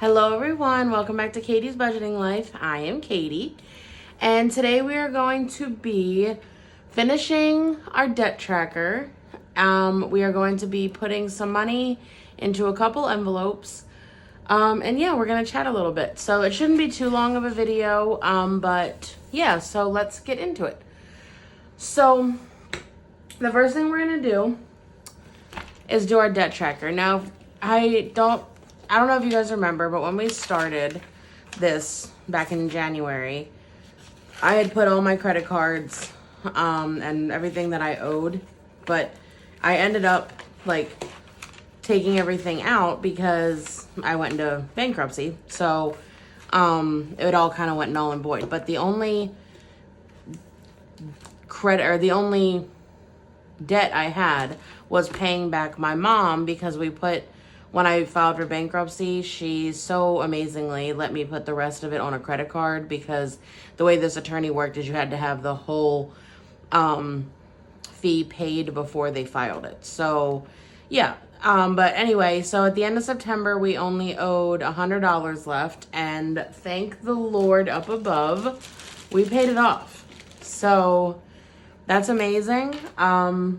Hello everyone, welcome back to Katie's Budgeting Life. I am Katie, and today we are going to be finishing our debt tracker. We are going to be putting some money into a couple envelopes, and yeah, we're going to chat a little bit. So it shouldn't be too long of a video, but yeah, so let's get into it. So the first thing we're going to do is do our debt tracker. Now, I don't know if you guys remember, but when we started this back in January, I had put all my credit cards and everything that I owed, but I ended up like taking everything out because I went into bankruptcy. So it all kind of went null and void. But the only the only debt I had was paying back my mom, because when I filed for bankruptcy, she so amazingly let me put the rest of it on a credit card, because the way this attorney worked is you had to have the whole fee paid before they filed it. So yeah, but anyway, so at the end of September, we only owed $100 left, and thank the Lord up above, we paid it off. So that's amazing. I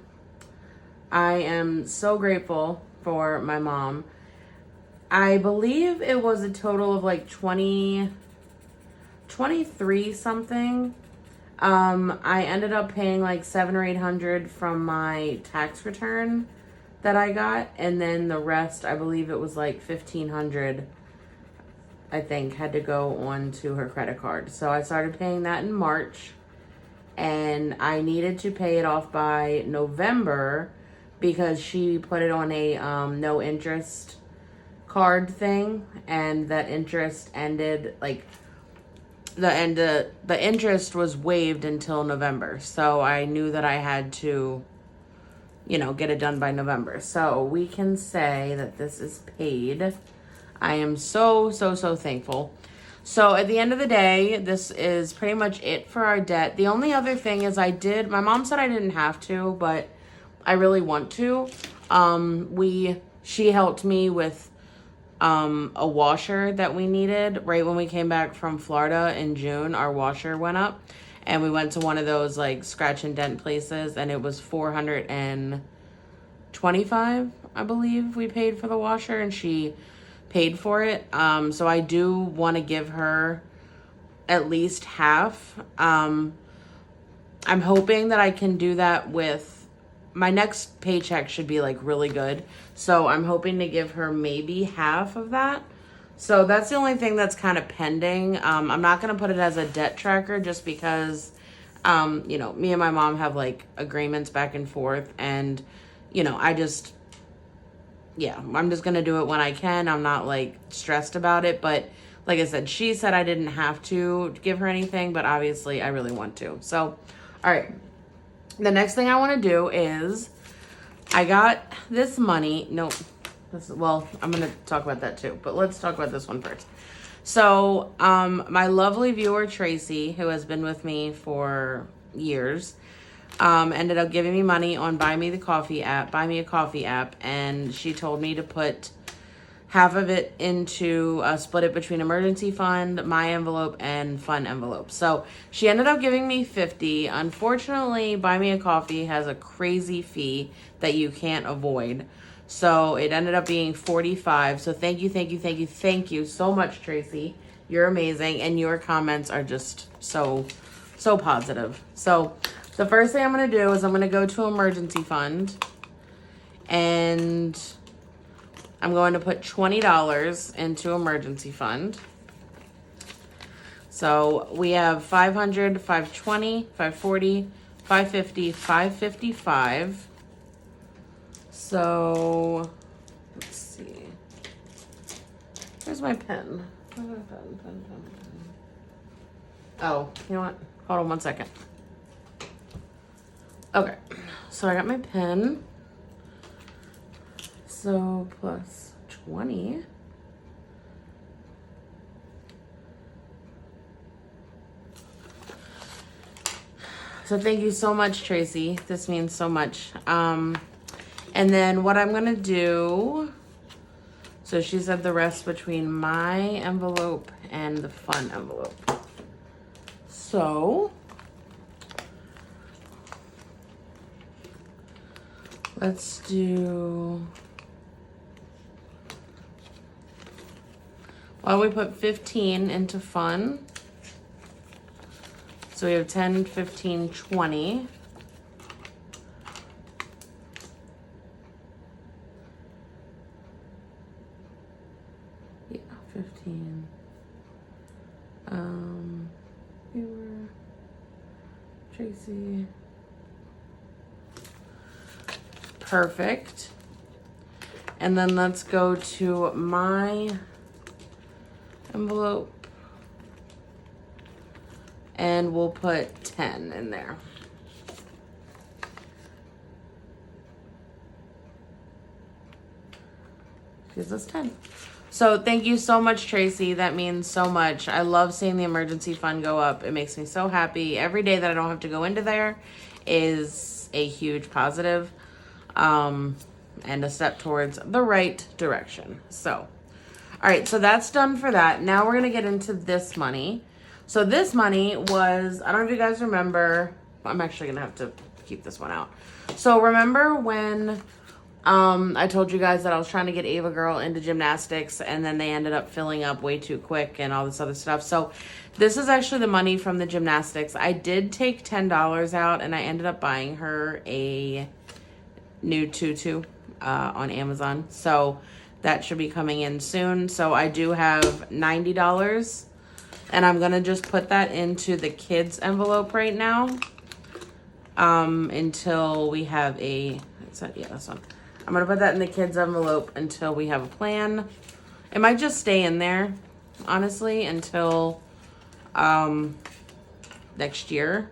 am so grateful for my mom. I believe it was a total of like 23 something. I ended up paying like $700 or $800 from my tax return that I got, and then the rest, I believe it was like $1,500, I think, had to go on to her credit card. So I started paying that in March, and I needed to pay it off by November because she put it on a no interest card thing, and that interest ended like the interest was waived until November. So I knew that I had to, get it done by November. So we can say that this is paid. I am so thankful. So at the end of the day, this is pretty much it for our debt. The only other thing is my mom said I didn't have to, but I really want to. She helped me with a washer that we needed right when we came back from Florida in June. Our washer went up, and we went to one of those like scratch and dent places, and it was $425, I believe, we paid for the washer, and she paid for it. So I do want to give her at least half. I'm hoping that I can do that with my next paycheck. Should be like really good. So I'm hoping to give her maybe half of that. So that's the only thing that's kind of pending. I'm not going to put it as a debt tracker just because, me and my mom have like agreements back and forth, and, I'm just going to do it when I can. I'm not like stressed about it, but like I said, she said I didn't have to give her anything, but obviously I really want to. So, all right. The next thing I want to do is I got this money. I'm going to talk about that too, but let's talk about this one first. So, my lovely viewer, Tracy, who has been with me for years, ended up giving me money on Buy Me a Coffee app, and she told me to put half of it into split it between emergency fund, my envelope, and fun envelope. So she ended up giving me $50. Unfortunately, Buy Me a Coffee has a crazy fee that you can't avoid. So it ended up being $45. So thank you so much, Tracy. You're amazing, and your comments are just so positive. So the first thing I'm going to do is I'm going to go to emergency fund, and I'm going to put $20 into emergency fund. So we have $500, $520, $540, $550, $555. So let's see. Where's my pen? Pen. Oh, you know what? Hold on one second. Okay, so I got my pen. So plus 20. So thank you so much, Tracy. This means so much. And then what I'm going to do, So she said the rest between my envelope and the fun envelope. So let's do, well, we put 15 into fun. So we have 10, 15, 20. Yeah, 15. Viewer, Tracy. Perfect. And then let's go to my envelope. And we'll put 10 in there. Gives us 10. So thank you so much, Tracy. That means so much. I love seeing the emergency fund go up. It makes me so happy. Every day that I don't have to go into there is a huge positive, and a step towards the right direction. So, all right, so that's done for that. Now we're going to get into this money. So this money was, I don't know if you guys remember, I'm actually going to have to keep this one out. So remember when I told you guys that I was trying to get Ava Girl into gymnastics and then they ended up filling up way too quick and all this other stuff. So this is actually the money from the gymnastics. I did take $10 out and I ended up buying her a new tutu on Amazon. So that should be coming in soon. So I do have $90 and I'm going to just put that into the kids envelope right now until we have a, yeah, that's one. I'm going to put that in the kids envelope until we have a plan. It might just stay in there, honestly, until next year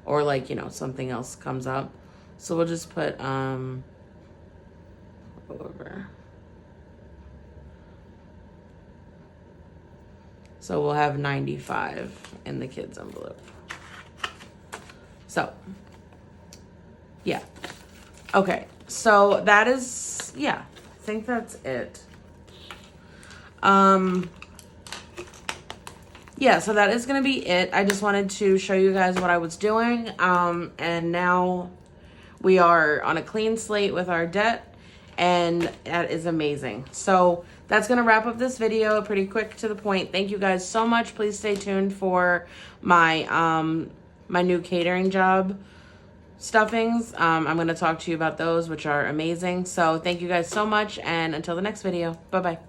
or like, you know, something else comes up. So we'll just put over. So we'll have 95 in the kids envelope. So, yeah. Okay. So that is, yeah, I think that's it. Yeah, so that is going to be it. I just wanted to show you guys what I was doing. And now we are on a clean slate with our debt, and that is amazing. So that's going to wrap up this video, pretty quick to the point. Thank you guys so much. Please stay tuned for my, my new catering job stuffings. I'm going to talk to you about those, which are amazing. So thank you guys so much, and until the next video, bye-bye.